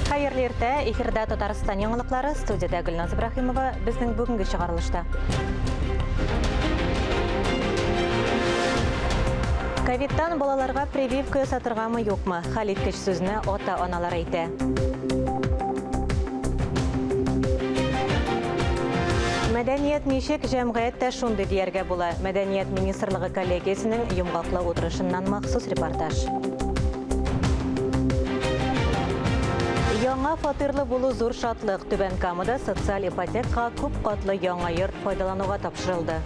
Хайырлы иртә, эфирдә Татарстан яңалыклары, студияда Гөлназ Ибрахимова, безнең бүгенге чыгарылышта. Ковидтан балаларга прививка ясатыргамы юкмы? Хәл иткеч сүзне ата-аналар әйтә. Мәдәният ничек җәмгыятьтә шундый дияргә була. Мәдәният министрлыгы коллегиясенең йомгаклы утырышыннан махсус репортаж. Яңа фатирлы булу зур шатлык. Түбән Камада социаль ипотека күп катлы яңа йорт файдалануга тапшырылды.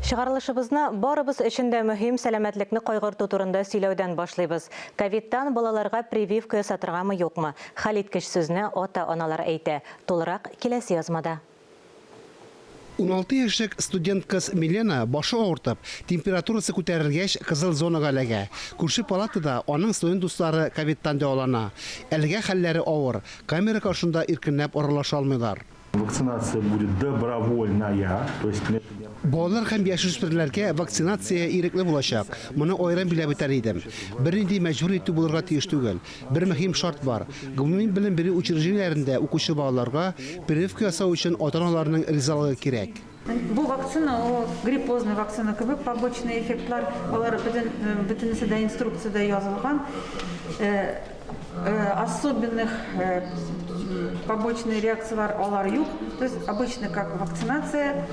Чыгарылышыбызны барыбыз өчен дә мөһим сәламәтлекне кайгырту турында сөйләүдән башлыйбыз. Ковидтан балаларга прививка ясатыргамы юкмы? Хәл иткеч сүзне ата-аналар әйтә. Тулырак киләсе язмада. 16 яшьлек студент кыз Милена башы авыртып, температурасы күтәрелгәч кызыл зонага эләгә. Күрше палатада аның студент дуслары ковидтан дәвалана. Әлегә хәлләре авыр. Камера каршында иркенләп аралаша алмыйлар. Вакцинация будет добровольная, то есть балалар һәм яшүсмерләргә вакцинация ирекле булачак. Моны аерым биләп үтәр идем. Бернинди мәҗбүр итү булырга тиеш түгел. Бер мөһим шарт бар. Гомуми белем бирү учреждениеләрендә укучы балаларга прививка ясау өчен ата-аналарның ризалыгы кирәк. Бу вакцина, гриппозный вакцина кебек побочный эффектлар, алар бөтенесе инструкцияда язылган. Особенных побочных реакциялар алар юк. То есть обычно как вакцинация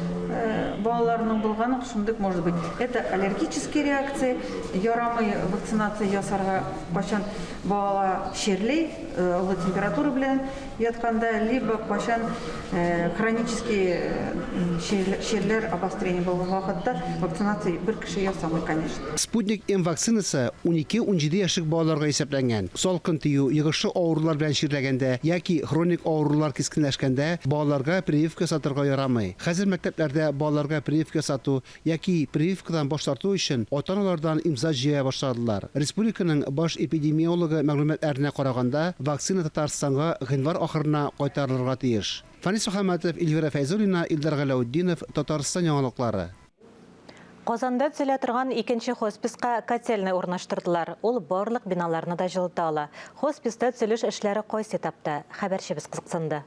балаларның булганы шундый может быть. Это аллергические реакции, ярамый вакцинация ясарга качан бала шерлей, олы температура белән ятканда, либо качан хронические шерлер обострение булган вакытта вакцинация бер кеше ясамый, конечно. Спутник М вакцинасы 12-17 яшьлек балаларга исәпләнгән. Салкын тию, йогышы авырулар белән ширләгәндә яки хроник авырулар кискенләшкәндә балаларга прививка сатырга ярамый. Хәзер мәктәпләрдә балаларга прививка сату яки прививкадан баш тарту өчен ата-аналардан имза җыя башладылар. Республиканың баш эпидемиологы мәгълүматларына караганда, вакцина Татарстанга гыйнвар ахырына кайтарылырга тиеш. Фанис Мөхәммәтов, Эльвира Фәйзуллина, Илдар Галәүддинов, Татарстан яңалыклары. Казанда төзелә торган икенче хосписка котельный урнаштырдылар. Ул барлык биналарны да җылыта ала. Хосписта төзелеш эшләре кайсы этапта? Хәбәрчебез кызыксынды.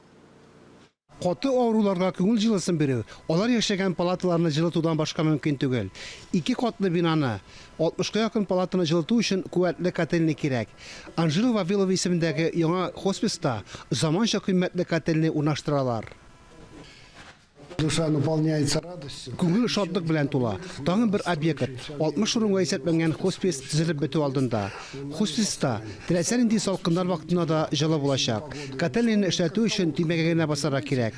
Каты авыруларга күңел җылысын бирү, алар яшәгән палаталарны җылытудан башка мөмкин түгел. 2 катлы бинаны, 60-ка якын палатаны җылыту өчен куәтле котельный кирәк. Анжела Вавилова исемендәге яңа хосписта заманча кыйммәтле котельный урнаштыралар. Душа наполняется радостью. Күңел шатлык белән тула. Тагын бер объект, 60 урынга исәпләнгән хоспис төзелеп бетү алдында. Хосписта теләсә нинди салкыннар вакытында да җылы булачак. Котельныйны эшләтү өчен тимәгә генә басарга кирәк.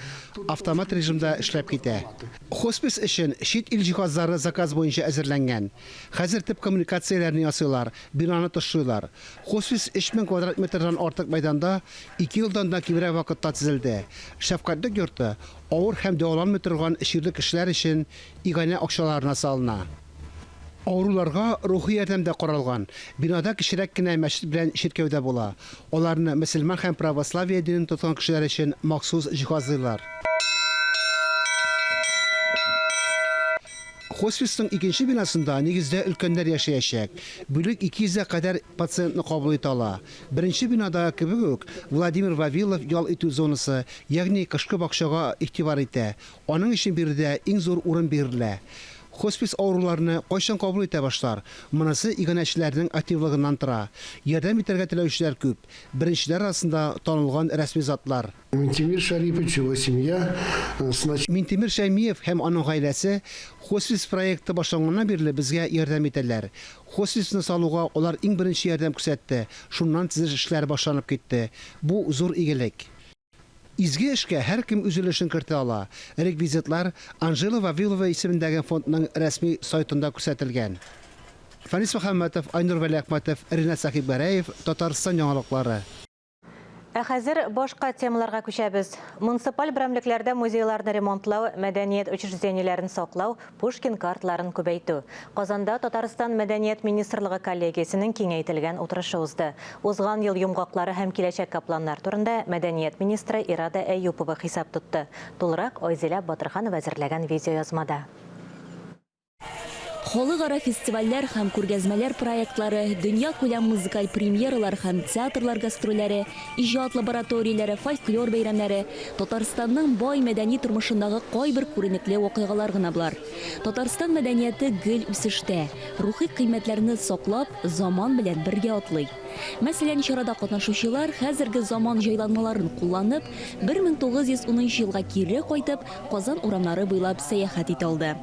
Автомат режимда эшләп китә. Хоспис өчен чит ил җиһазлары заказ буенча әзерләнгән. Хәзер төп коммуникацияләрне ясыйлар, бинаны тышыйлар. Хоспис 3000 квадрат метрдан артык мәйданда 2 елдан да кимрәк вакытта төзелде. Шәфкатьлек йорты авыр һәм дәваланмый торган ширле кешеләр өчен игъанә акчаларына салына. Авыруларга рухи ярдәм дә каралган. Бинада кечерәк кенә мәчет белән чиркәүдә була. Аларны мөселман һәм православие динен тоткан кешеләр өчен махсус җиһазлыйлар. Хосписның икенче бинасында нигездә өлкәннәр яшәячәк. Бүлек 200-гә кадәр пациентны кабул итә ала. Беренче бинада кебек үк Владимир Вавилов ял итү зонасы, ягъни кышкы бакчага игътибар итә. Аның өчен биредә иң зур урын бирелә. Хоспис авыруларны кайчан кабул итә башлар? Монысы игъанәчеләрнең активлыгыннан тора. Ярдәм итәргә теләүчеләр күп. Беренчеләр арасында танылган рәсми затлар. Минтимир Шарипович, его семья Минтимир Шәймиев һәм аның гаиләсе хоспис проекты башланганнан бирле безгә ярдәм итәләр. Хосписны салуга алар иң беренче ярдәм күрсәтте. Шуннан төзелеш эшләре башланып китте. Бу зур игелек. Изге эшкә һәркем үз өлешен кертә ала. Реквизитлар Анжела Вавилова исемендәге фондның рәсми сайтында күрсәтелгән. Фанис Мөхәммәтов, Айнур Вәлиәхмәтов, Ринат Сахиббәрәев, Татарстан яңалыклары. Хәзер башка темаларга күчәбез. Муниципаль берәмлекләрдә музейларны ремонтлау, мәдәният учреждениеләрен саклау, Пушкин картларын күбәйтү. Казанда Татарстан мәдәният министрлыгы коллегиясенең киңәйтелгән утырышы узды. Узган ел йомгаклары һәм киләчәк планнар турында мәдәният министры Ирада Әйюпова хисап тотты. Тулырак Айзилә Батырханова әзерләгән видеоязмада. Халыкара фестивальләр һәм күргәзмәләр проектлары, дөнья күләм музыкаль премьералар һәм театрлар гастрольләре, иҗат лабораторияләре, фольклор бәйрәмнәре Татарстанның бай мәдәни тормышындагы кайбер күренекле вакыйгалар гына булар. Татарстан мәдәнияте гел үсештә, рухи кыйммәтләрне саклап, заман белән бергә атлый. Мәсәлән, чарада катнашучылар хәзерге заман җайланмаларын кулланып, 1910 елга кире кайтып, Казан урамнары буйлап сәяхәт итә алды.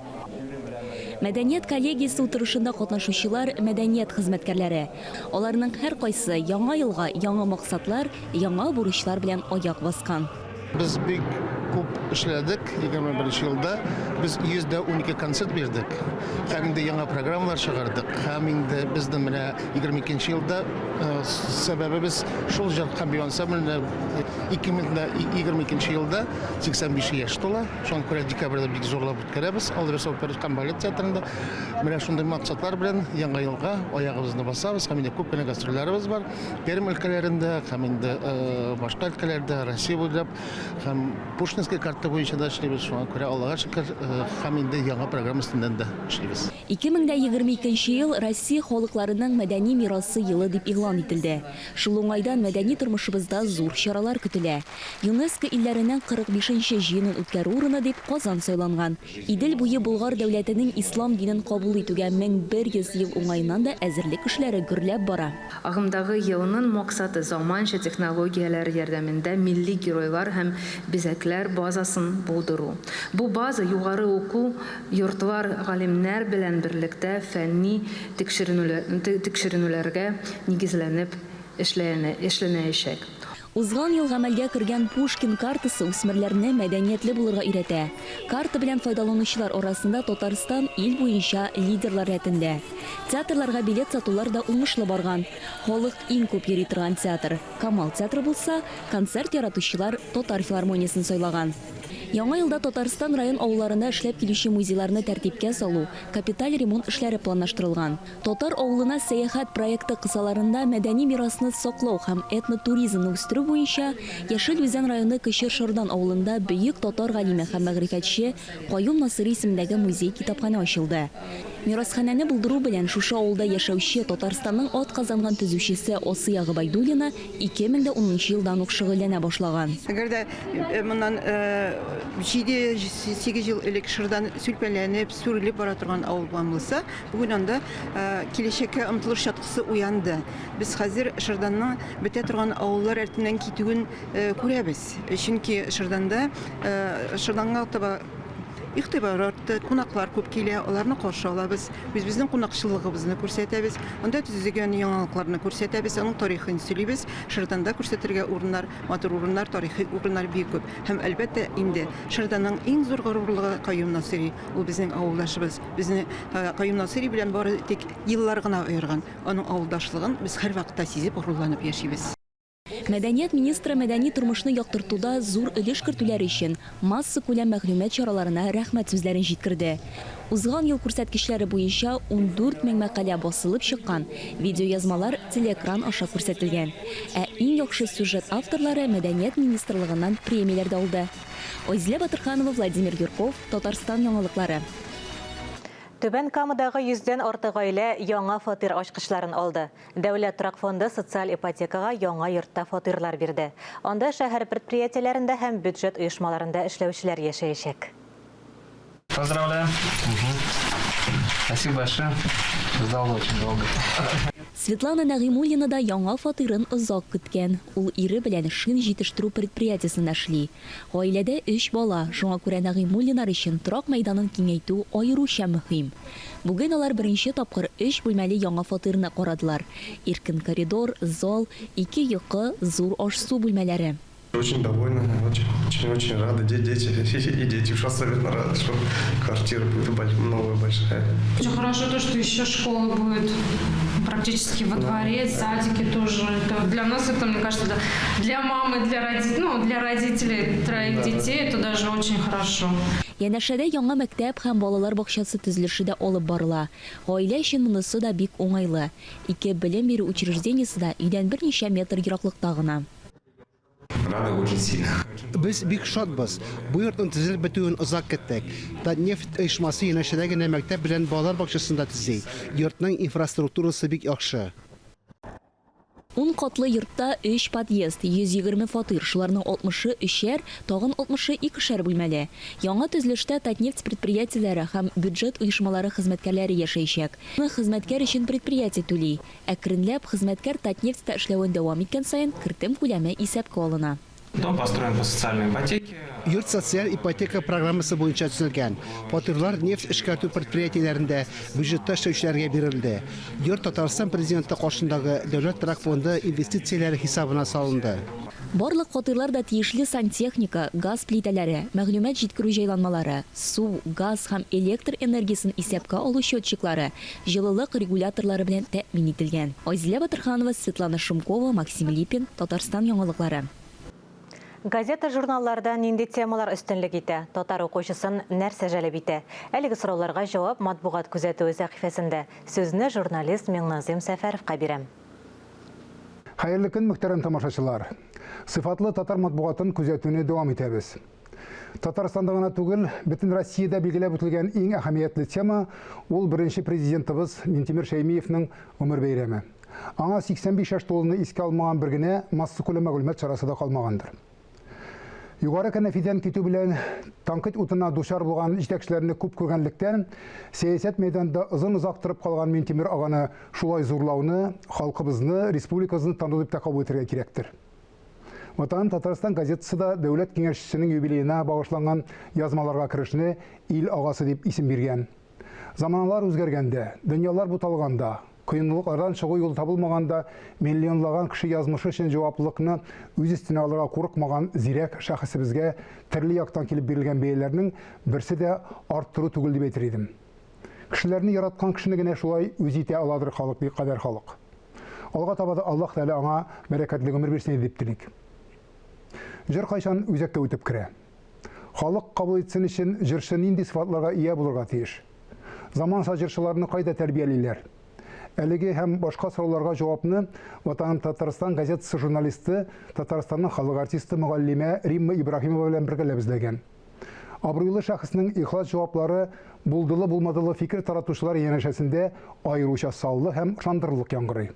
Мәдәният коллегиясе утырышында катнашучылар мәдәният хезмәткәрләре. Аларның һәр кайсы яңа елга яңа максатлар, яңа бурычлар белән аяк баскан. Biz big күп эшләдек 21 елда. Biz 112 концерт бирдек. Һәм инде яңа программалар чыгардык. Һәм инде безнең менә 22 елда сәбәбебез шул җырка ансамбльне 2022 елда 85 яшь тула. Шуңа күрә декабрьдә бик зурлап үткәрәбез. Алда Сопер һәм балет театрында менә шундый максатлар белән яңа елга аягыбызны басабыз. Һәм инде күп кенә гастрольләребез бар. Пермь өлкәләрендә һәм инде башка өлкәләрдә Россия буйлап һәм Пушкинский карта буенча да эшлибез. Шуңа күрә Аллага шөкер һәм инде яңа программа өстендә дә эшлибез. 2022 ел Россия халыкларының мәдәни мирасы елы дип игълан ителде. Шул уңайдан мәдәни тормышыбызда зур чаралар көтелә. ЮНЕСКО илләренең 45-нче җыенын үткәрү урыны дип Казан сайланган. Идел буе Болгар дәүләтенең ислам динен кабул итүгә 1100 ел уңайыннан да әзерлек эшләре гөрләп бара. Агымдагы елның максаты заманча технологияләр ярдәмендә милли геройлар һәм бизәкләр базасын булдыру. Бу база югары уку йортлар галимнәр белән берлектә фәнни тикшеренүләргә нигезләнеп эшләнәчәк. Узган ел гамәлгә кергән Пушкин картасы үсмерләрне мәдәниятле булырга өйрәтә. Карта белән файдаланучылар арасында Татарстан ил буенча лидерлар рәтендә. Театрларга билет сатулар да уңышлы барган. Халык иң күп йөри торган театр Камал театры булса, концерт яратучылар Татар филармониясын сайлаган. Яңа елда Татарстан район авылларында эшләп килүче музейларны тәртипкә салу, капиталь ремонт эшләре планлаштырылган. Татар авылына сәяхәт проекты кысаларында мәдәни мирасны саклау һәм этнотуризмны үстерү буенча Яшел Үзән районы Кече Шордан авылында бөек татар галиме һәм мәгърифәтче Каюм Насыйри исемендәге музей-китапханә ачылды. Мирасханәне булдыру белән шушы авылда яшәүче Татарстанның атказанган төзүчесе Осыя Габайдуллина 2010 елдан ук шөгыльләнә башлаган. Әгәр дә моннан 7-8 ел элек Шырдан сүлпәләнеп, сүрелеп бара торган авыл булса, бүген анда киләчәккә омтылыш чаткысы уянды. Без хәзер Шырданның бетә торган авыллар артыннан китүен күрәбез. Чөнки Шырданга таба игътибар артты, кунаклар күп килә, аларны каршы алабыз. Безнең кунакчылыгыбызны күрсәтәбез. Анда төзелгән яңалыкларны күрсәтәбез, аның тарихын сөйлибез. Шырданда күрсәтергә урыннар, матур урыннар, тарихи урыннар бик күп. Һәм әлбәттә инде Шырданның иң зур горурлыгы Каюм Насыйри. Ул безнең авылдашыбыз. Безне Каюм Насыйри белән бары тик еллар гына аерган. Аның авылдашлыгын без һәр вакытта сизеп, горурланып яшибез. Мәдәният министры мәдәни тормышны яктыртуда зур өлеш кертүләре өчен масса күләм мәгълүмат чараларына рәхмәт сүзләрен җиткерде. Узган ел күрсәткечләре буенча 14 мең мәкалә басылып чыккан, видеоязмалар телеэкран аша күрсәтелгән. Ә иң яхшы сюжет авторлары мәдәният министрлыгыннан премияләр алды. Айзилә Батырханова, Владимир Юрков, Татарстан яңалыклары. Түбән Камадагы 100дән артык гаилә яңа фатир ачкычларын алды. Дәүләт торак фонды социаль ипотекага яңа йортта фатирлар бирде. Анда шәһәр предприятиеләрендә һәм бюджет оешмаларында эшләүчеләр яшәячәк. Поздравляю. Спасибо большое. Ждал очень долго. Светлана Нагимуллина да яңа фатирын озак көткән. Ул ире белән шин җитештерү предприятиесендә эшли. Гаиләдә 3 бала, шуңа күрә Нагимуллиннар өчен торак мәйданын киңәйтү аеруча мөһим. Бүген алар беренче тапкыр 3 бүлмәле яңа фатирны карадылар. Иркен коридор, зал, 2 йокы, зур аш-су бүлмәләре. Очень довольна, очень Очень рады. Дети и дети уж особенно рады, что квартира будет новая, большая. Очень хорошо то, что еще школа будет практически во дворе, садики тоже. Это для нас это, мне кажется, для мамы, для родителей троих детей это даже очень хорошо. Янәшәдә яңа мәктәп һәм балалар бакчасы төзелеше дә алып барыла. Гаилә өчен монысы да бик уңайлы. Ике белем бирү учреждениесе да өйдән берничә метр ераклыкта гына. Рады очень сильно. Без бик шатбыз. Бу йортның төзелеп бетүен озак көттек. Татнефть оешмасы янәшәдә генә мәктәп белән балалар бакчасында төзи. Йортның инфраструктурасы бик яхшы. 10 катлы йортта 3 подъезд, 120 фатир, шуларның 60-ы өчәр, тагын 60-ы икешәр бүлмәле. Яңа төзелештә Татнефть предприятиеләре һәм бюджет оешмалары хезмәткәрләре яшәячәк. Хезмәткәр өчен предприятие түли. Әкренләп хезмәткәр Татнефтьтә эшләвен дәвам иткән саен кертем күләме исәпкә алына. Дом построен по социальной ипотеке. Йорт социаль ипотека программасы буенча төзелгән. Фатирлар нефть эшкәртү предприятиеләрендә бюджетта эшләүчеләргә бирелде. Йорт Татарстан президенты каршындагы дәүләт торак фонды инвестицияләре хисабына салынды. Барлык фатирларда тиешле сантехника, газ плитәләре, мәгълүмат җиткерү җайланмалары, су, газ һәм электр энергиясын исәпкә алу счетчиклары, җылылык регуляторлары белән тәэмин ителгән. Айзилә Батырханова, Светлана Шумкова, Максим Липин, Татарстан яңалыклары. Газета журналларда нинди темалар өстенлек итә? Татар укучысын нәрсә җәлеп итә? Әлеге сорауларга җавап матбугат күзәтүе сәхифәсендә. Сүзне журналист Миңназим Сәфәровка бирәм. Хәерле көн, мөхтәрәм тамашачылар. Сыйфатлы татар матбугатын күзәтүне дәвам итәбез. Татарстанда гына түгел, бөтен Россиядә билгеләп үтелгән иң әһәмиятле тема ул беренче президентыбыз Минтимер Шәймиевнең гомер бәйрәме. Аңа 85 яшь тулуны искә алмаган бер генә массакүле мәгълүмат чарасы да калмагандыр. Югары кәнәфидән китү белән танкыт утына дучар булган җитәкчеләрне күп күргәнлектән, сәясәт мәйданында озын-озак торып калган Минтимер аганы шулай зурлауны, халкыбызны, республикабызны тану дип кабул итәргә кирәктер. Ватан Татарстан газетасы да дәүләт киңәшчесенең юбилеена багышланган язмаларга керешне ил агасы дип исем биргән. Заманлар үзгәргәндә, дөньялар буталганда, кыенлыклардан чыгу юлы табылмаганда, миллионлаган кеше язмышы өчен җаваплылыкны үз өстенә алырга курыкмаган зирәк шәхесебезгә төрле яктан килеп бирелгән бәяләрнең берсе дә арттыру түгел дип әйтер идем. Кешеләрне яраткан кешене генә шулай үз итә аладыр халык бик кадәр халык. Алга таба да Аллаһ Тәгалә аңа бәрәкәтле гомер бирсен дип телик. Җыр кайчан үзәккә үтеп керә. Халык кабул итсен өчен җырчы нинди сыйфатларга ия булырга тиеш? Заманча җырчыларны кайда тәрбиялиләр? Әлеге һәм башка сорауларга җавапны Ватан Татарстан газетасы журналисты, Татарстанның халык артисты мөгаллимә Римма Ибраһимова белән бергә эзләгән. Абруйлы шәхеснең ихлас җаваплары булдылы-булмадылы фикер таратучылар янәшәсендә аеруча саллы һәм шандырлык яңгырый.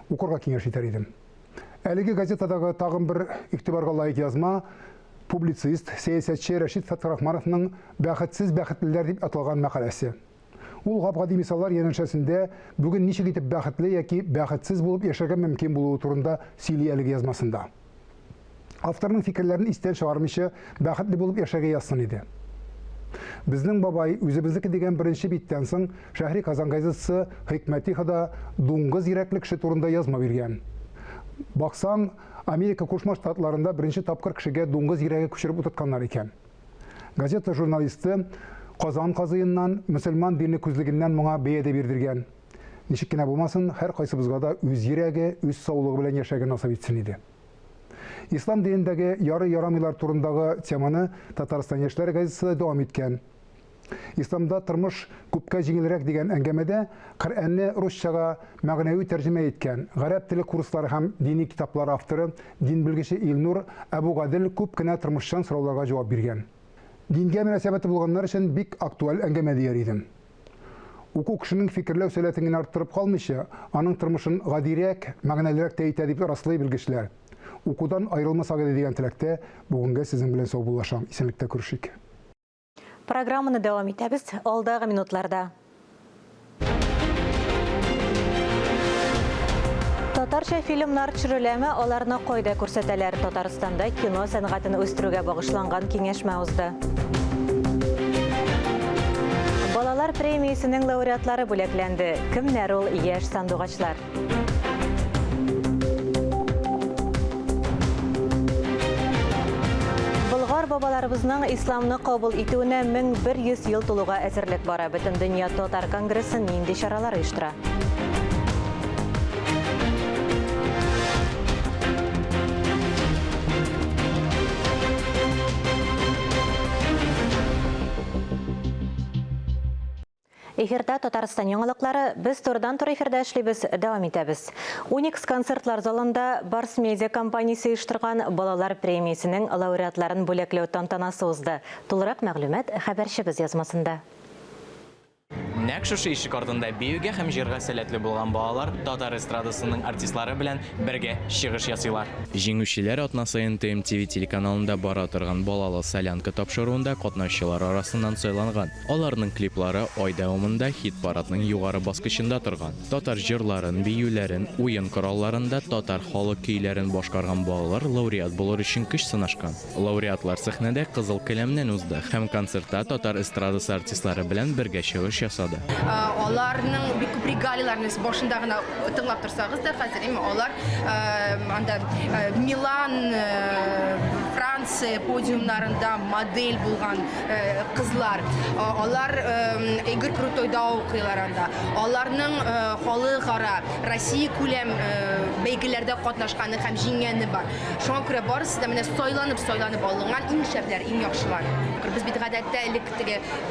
Укырга киңәш итәр идем. Әлеге газетадагы тагын бер игътибарга лаек язма публицист, сәясәтче Рәшит Фәтхрахмановның «Бәхетсез бәхетлеләр» дип аталган мәкаләсе. Ул гап-гади мисаллар янәшәсендә бүген ничек итеп бәхетле яки бәхетсез булып яшәргә мөмкин булуы турында сөйли әлеге язмасында. Авторның фикерләрен истән чыгармыйча бәхетле булып яшәргә язсын иде. Безнең бабай үзебезнеке дигән беренче биттән соң Шәһри Казан газетасы Хикмәтихада дуңгыз йөрәкле кеше турында язма биргән. Баксаң, Америка Кушма Штатларында беренче тапкыр кешегә дуңгыз йөрәге күчереп утыртканнар икән. Газета журналисты Казан казыеннан, мөселман дине күзлегеннән моңа бәядә бирдергән. Ничек кенә булмасын, һәр кайсыбызга да үз йөрәге, үз саулыгы белән яшәргә насыйп итсен иде. Ислам динендәге ярый-ярамыйлар турындагы теманы Татарстан яшьләр газетасы дәвам иткән. Исламда тормыш күпкә җиңелрәк дигән әңгәмәдә Коръәнне русчага мәгънәви тәрҗемә иткән гарәп теле курслары һәм дини китаплар авторы дин белгече Илнур Әбу Гадел күп кенә тормышчан сорауларга җавап биргән. Дингә мөнәсәбәте булганнар өчен бик актуаль әңгәмә дияр идем. Уку кешенең фикерләү сәләтен арттырып калмыйча, аның тормышын гадирәк, мәгънәлерәк тә итә дип раслый белгечләр. Укудан аерылмасак иде дигән теләктә бүгенгә сезнең белән сау булашам. Исәнлектә күрешик. Программаны дәвам итәбез алдагы минутларда. Татарча фильмнар төшереләме, аларны кайда күрсәтәләр? Татарстанда кино сәнгатен үстерүгә багышланган киңәшмә узды. Балалар премиясенең лауреатлары бүләкләнде. Кемнәр ул яшь сандугачлар? бабаларыбызның исламны кабул итүенә 1100 ел тулуга әзерлек бара. Бөтен дөнья татар конгрессын нинди чаралар оештыра? Эфирда Татарстан яңалыклары, без турдан тур эфирда эшлибез, дәвам итәбез. Уникс концертлар залында Барс медиа компаниясе оештырган балалар премиясенең лауреатларын бүләкләү тантанасы узды. Тулырак мәгълүмат хәбәрчебез язмасында. Нәкъ шушы ишек артында биюгә һәм җырга сәләтле булган балалар татар эстрадасының артистлары белән бергә чыгыш ясыйлар. Җиңүчеләр атна саен ТМТV телеканалында бара торган балалы солянка тапшыруында катнашчылар арасыннан сайланган. Аларның клиплары ай дәвамында хит-парадның югары баскычында торган. Татар җырларын, биюләрен, уен коралларында татар халык көйләрен башкарган балалар лауреат булыр өчен көч сынашкан. Лауреатлар сәхнәдә кызыл келәмнән узды һәм концертта татар эстрадасы артистлары белән бергә чыгыш ясады. Аларның бик күп регалияларны башында гына тыңлап торсагыз да, хәзер алар анда Милан, Франция подиумнарында модель булган кызлар. Алар Игорь Крутойда укыйлар анда. Аларның халыкара Россия күләм бәйгеләрдә катнашканы һәм җиңгәне бар. Шуңа күрә барысы да менә сайланып алынган иң шәпләр, иң яхшылар. Без бит гадәттә элек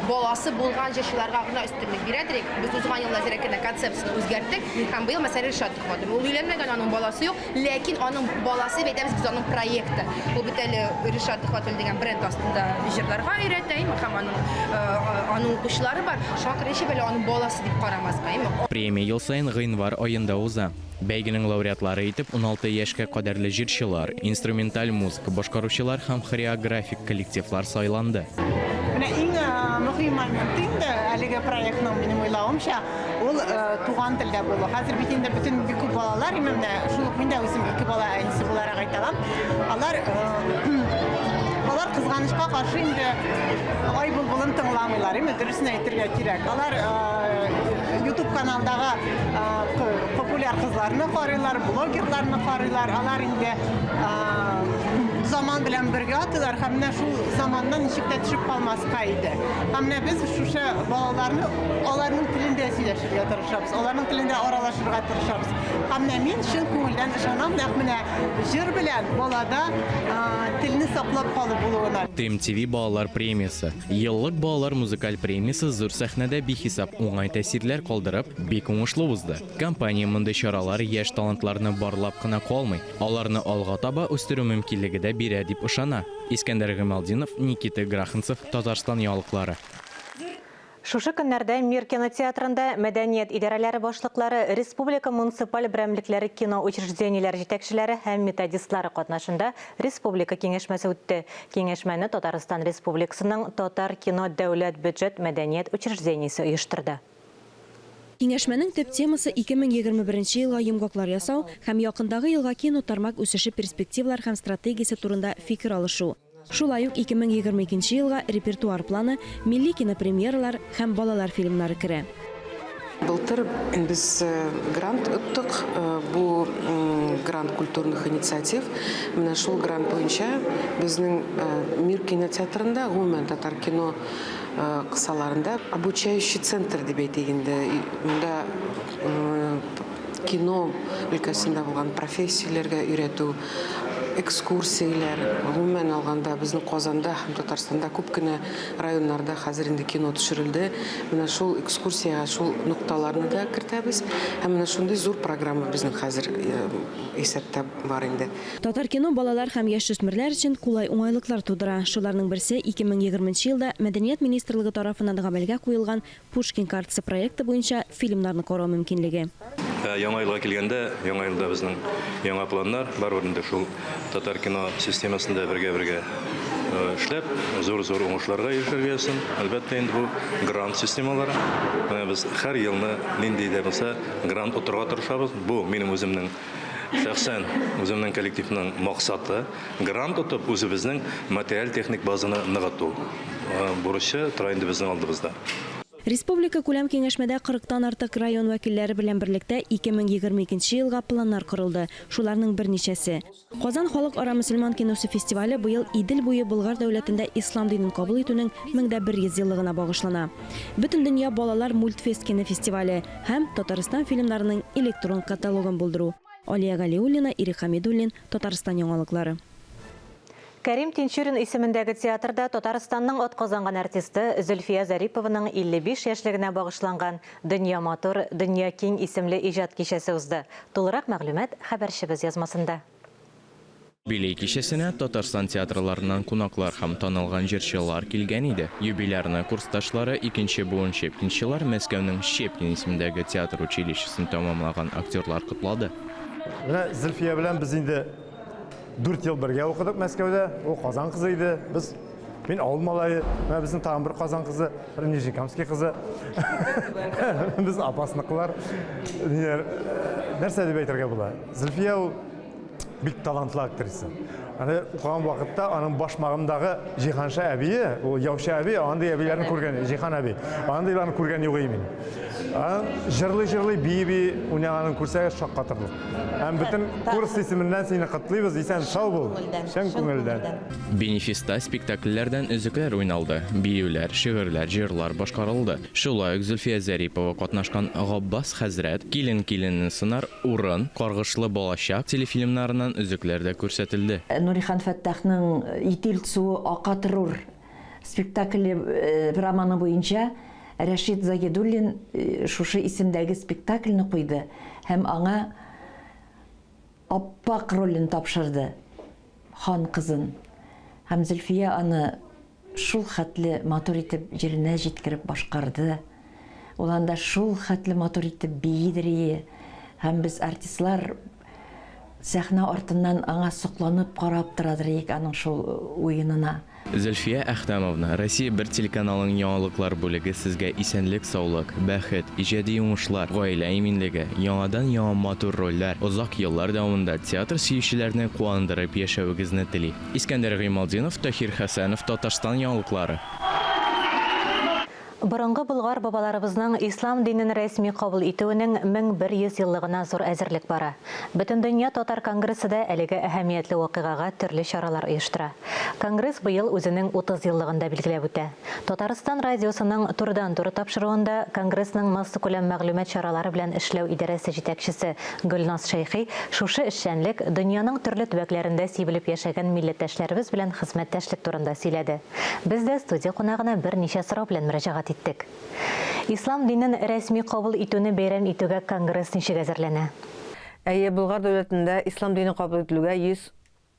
баласы булган җырчыларга гына үстенлек бирәдек. Без узган елда зирәкенә концепцияны үзгәрттек һәм быел мәсәлән Ришат Төхвәтов. Ул өйләнмәгән, аның баласы юк, ләкин аның баласы әйтәбез без аның проекты. Ул бит әле Ришат Төхвәтов дигән бренд астында җырларга өйрәтә, һәм аның укучылары бар. Шуңа күрә бәлә аның баласы дип карамаска. Премия ел саен гыйнвар аенда уза. Бәйгенең лауреатлары итеп 16 яшькә кадәрле җырчылар, инструменталь музыка башкаручылар һәм хореографик коллективлар сайланды. Менә иң мөһим момент әлеге проектның минем уйлавымча, ул туган телдә булу. Хәзер бит инде бөтен бик күп балалар, именно шул мин дә үзем 2 бала әнисе буларак әйтәм. Алар кызганычка каршы инде ай булбулын тыңламыйлар, дөресен әйтергә кирәк. Алар YouTube каналдагы популяр кызларны карыйлар, блогерларны карыйлар. Алар инде zaman белән бергә атылар, һәм менә шул заманнан ничек тә төшеп калмаска иде. Һәм менә без шушы балаларны аларның телендә сөйләшергә тырышабыз, аларның телендә аралашырга тырышабыз. Һәм менә мин чын күңелдән ышанам, нәкъ менә җыр белән балада телне саклап калу булуына. TMTV балалар премиясе. Еллык балалар музыкаль премиясе зур сәхнәдә бихисап уңай тәэсирләр калдырып, бик уңышлы узды. Компания мондай чаралар яшь талантларны барлап кына калмый, аларны алга таба үстерү мөмкинлеге дә бирә дип ышана. Искәндәр Гамалдинов, Никита Граханцев, Татарстан яңалыклары. Шушы көннәрдә Мир кинотеатрында мәдәният идарәләре башлыклары, республика муниципаль берәмлекләре кино учреждениеләре җитәкчеләре һәм методистлары катнашында республика киңәшмәсе үтте. Киңәшмәне Татарстан Республикасының Татар кино дәүләт бюджет мәдәният учреждениесе оештырды. Киңәшмәнең төп темасы 2021 елга йомгаклар ясау һәм якындагы елга кино тармак үсеше перспективалар һәм стратегиясе турында фикер алышу. Шулай ук 2022 елга репертуар планы, милли кинопремьералар һәм балалар фильмнары керә. Былтыр без грант оттык, бу грант культурных инициатив. Менә шул грант буенча безнең Мир кинотеатрында, гомумән татар кино кысаларында обучающий центр дип әйтик инде. Монда кино өлкәсендә булган профессияләргә өйрәтү, экскурсияләр, гомумән алганда безнең Казанда һәм Татарстанда күп кенә районнарда хәзер инде кино төшерелде. Менә шул экскурсияга шул нукталарны да кертәбез. Һәм менә шундый зур программа безнең хәзер исәптә бар инде. Татар кино балалар һәм яшь-үсмерләр өчен кулай уңайлыклар тудыра. Шуларның берсе 2020 елда Мәдәният министрлыгы тарафыннан гамәлгә куелган Пушкин картасы проекты буенча фильмнарны карау мөмкинлеге. Яңа елга килгәндә, яңа елда безнең яңа планнар бар урында шул татар кино системасында бергә эшләп, зур уңышларга ирешергәсен. Әлбәттә инде бу грант системалары. Менә без һәр елны нинди дә булса грант утырга тырышабыз. Бу минем үземнең шәхсән, үземнең коллективның максаты грант утып үзебезнең материаль техник базаны ныгыту. Бурычы тора инде безнең алдыбызда. Республика күләм киңәшмәдә 40-тан артык район вәкилләре белән берлектә 2022 елга планнар корылды. Шуларның берничәсе. Казан халыкара мөселман киносы фестивале быел Идел буе Болгар дәүләтендә ислам динен кабул итүнең 1100 еллыгына багышлана. Бөтен дөнья балалар мультфест кинофестивале һәм Татарстан фильмнарының электрон каталогын булдыру. Алия Галиуллина, Ирик Хамидуллин, Татарстан яңалыклары. Кәрим Тинчурин исемендәге театрда Татарстанның атказанган артисты Зөлфия Зарипованың 55 яшьлегенә багышланган «Дөнья матур, дөнья киң» исемле иҗат кичәсе узды. Тулырак мәгълүмат хәбәрчебез язмасында. Юбилей кичәсенә Татарстан театрларыннан кунаклар һәм танылган җырчылар килгән иде. Юбилярны курсташлары 2нче буын Щепкинчылар Мәскәүнең Щепкин исемендәге театр училищесын тәмамлаган актерлар котлады. Менә Зөлфия белән без инде 4 ел бергә укыдык Мәскәүдә. Ул Казан кызы иде. Мен авыл малайы, безнең тагын бер Казан кызы, бер Нижникамский кызы. Без апасыныкылар. Нәрсә дип әйтергә була? Зөлфия ул бик талантлы актриса. Аны укыган вакытта аның башмагымдагы Җиһанша әбие, ул Яучы әби, андый әбиләрне күргән, Җиһан әби. Андыйларны күргән юк имен. Җырлый бии уйнаганын күрсәгез шаккатырлык. Һәм бөтен курс исеменнән сине котлыйбыз, исән сау бул, шән күңелдән. Бенефиста спектакльләрдән өзекләр уйналды. Биюләр, шигырьләр, җырлар башкарылды. Шулай ук Зөлфия Зарипова катнашкан Габбас хәзрәт, Килен сынар, Урын, Каргышлы балачак телефильмнарыннан өзекләр дә күрсәтелде. Нурихан Фәттахның «Итил суы ака торыр» спектакле романы буенча Рәшид Загидуллин шушы исемдәге спектакльне куйды һәм аңа аппак ролен тапшырды, хан кызын. Һәм Зөлфия аны шул хәтле матур итеп җиренә җиткереп башкарды. Ул анда шул хәтле матур итеп биидер. Һәм без артистлар сәхнә артыннан аңа сокланып карап торадыр аның шул уенына. Зөлфия Әхтәмовна, Россия бер телеканалының яңалыклар бүлеге сезгә исәнлек, саулык, бәхет, иҗади уңышлар, гаилә иминлеге, яңадан яңа матур рольләр, озак еллар дәвамында театр сөючеләрне куандырып яшәвегезне тели. Искәндәр Гыймалдинов, Тахир Хәсәнов, Татарстан яңалыклары. Борынгы Болгар бабаларыбызның ислам динен рәсми кабул итүенең 1100 еллыгына зур әзерлек бара. Бөтен дөнья татар конгрессы да әлеге әһәмиятле вакыйгага төрле чаралар оештыра. Конгресс быел үзенең 30 еллыгында билгеләп үтә. Татарстан радиосының турыдан-туры тапшыруында конгрессның масса күләм мәгълүмат чаралары белән эшләү идарәсе җитәкчесе Гөлназ Шәйхи шушы эшчәнлек дөньяның төрле төбәкләрендә сибелеп яшәгән милләттәшләребез белән хезмәттәшлек турында сөйләде. Без дә студия кунагына берничә сорау белән мөрәҗәгать иттек. Ислам динен рәсми кабул итүне бәйрәм итүгә конгресс ничек әзерләнә? Болгар дәүләтендә ислам дине кабул ителүгә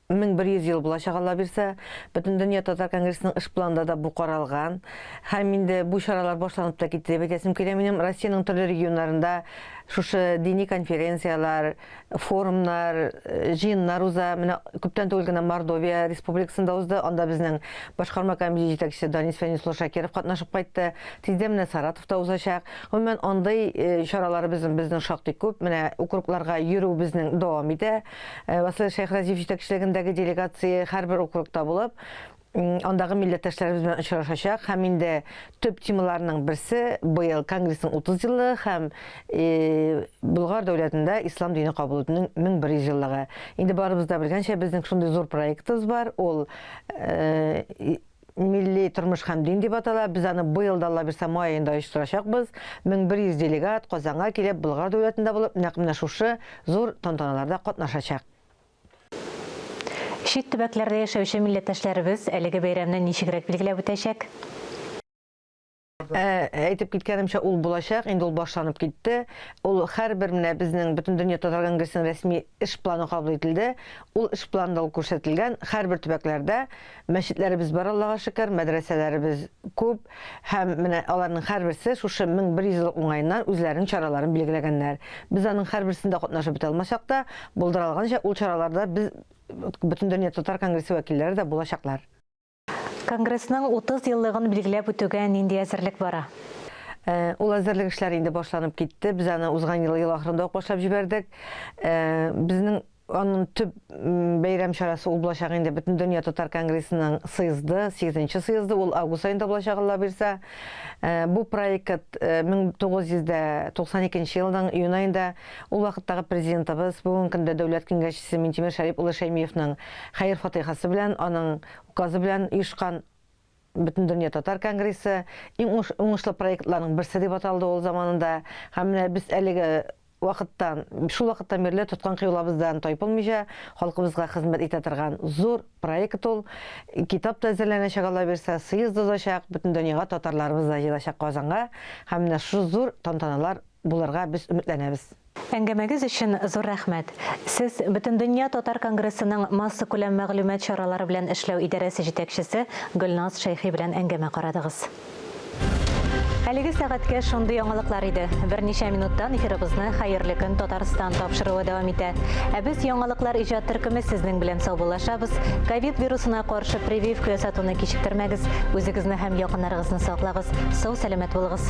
1100 ел булачак Алла бирсә, бөтен дөнья татар конгрессының эш планында да бу каралган. Һәм инде бу чаралар башланып та китте. Әйтәсем килә минем Россиянең төрле регионнарында шушы дини конференциялар, форумнар, җыеннар уза. Менә күптән түгел генә Мордовия республикасында узды. Анда безнең башкарма комитет җитәкчесе Данис Фәнисло Шакиров катнашып кайтты. Тиздән менә Саратовта узачак. Гомумән андай чаралар безнең шактый күп. Менә округларга йөрү безнең дәвам итә. Васил Шейх Разиев җитәкчелегендәге делегация һәрбер округта булып, андагы милләттәшләребез белән очрашачак. Һәм инде төп темаларның берсе быел конгрессның 30 еллыгы һәм Болгар дәүләтендә ислам дине кабул итүнең 1100 еллыгы. Инде барыбыз да белгәнчә безнең шундый зур проектыбыз бар. Ул милли тормыш һәм дин дип атала. Без аны быел да Алла бирсә май аенда оештырачакбыз. 1100 делегат Казанга килеп Болгар дәүләтендә булып, нәкъ шушы зур тантаналарда катнашачак. Чит төбәкләрдә яшәүче милләттәшләребез әлеге бәйрәмне ничегрәк билгеләп үтәчәк? Әйтеп киткәнемчә, ул булачак, инде ул башланып китте. Ул һәрбер менә безнең бөтен дөнья татар конгрессының рәсми эш планы кабул ителде. Ул эш планында ул күрсәтелгән. Һәрбер төбәкләрдә мәчетләребез бар, Аллага шөкер, мәдрәсәләребез күп. Һәм менә аларның һәрберсе шушы 1100 ел уңайыннан үзләренең чараларын билгеләгәннәр. Без аның һәрберсендә катнашып бетә алмасак да, булдырылганча ул чараларда без бөтен дөнья татар конгрессы вәкилләре дә булачаклар. Конгрессның 30 еллыгын билгеләп үтүгә нинди әзерлек бара? Ул әзерлек эшләре инде башланып китте. Без аны узган ел ахырында ук башлап җибәрдек. Безнең Onun tüp beyram şarası ol bulaşaq indi bütün Dünya Tatar Kongresining sıyızdı, 8-ci sıyızdı, ol avgust ayında bulaşaqıla birse. Bu proyekt 1992 yıldan iyun ayında ol vaqtdagi prezidentimiz, bugün kunda Dövlet Kengeşçisi Mintemir Şarip Ulı Şaymiyevning hayır fatihası bilen, onun ukazı bilen uyuşkan bütün Dünya Tatar Kongresi en oңышлы proyektlarning birisi deb ataldı ol zamanında. Hem biz әлеге şu vaqtdan beri tutqan qıylabızdan taypılmayca halkımızga hizmet ete turgan zor proyekt ol. Kitap da әзерләнәчәк ала берсә, сыйыз дозачак, bütün дөньяга татарларыбыз да җыелачак Казанга. Һәм шу зур тантаналар булырга biz өметләнәбез. Әңгәмәгез өчен зур рәхмәт. Сез Бөтен дөнья Татар конгрессының масса күләм мәгълүмат чаралары белән эшләү идарәсе җитәкчесе Гөлназ Шәйхи белән әңгәмә карадыгыз. Әлеге сәгатькә шундый яңалыклар иде. Берничә минуттан эфирыбызны Хәерле көн Татарстан тапшыруы дәвам итә. Ә без яңалыклар иҗат төркеме сезнең белән саубуллашабыз. Ковид вирусына каршы прививка ясатуны кичектермәгез. Үзегезне һәм якыннарыгызны саклагыз. Сау сәламәт булыгыз.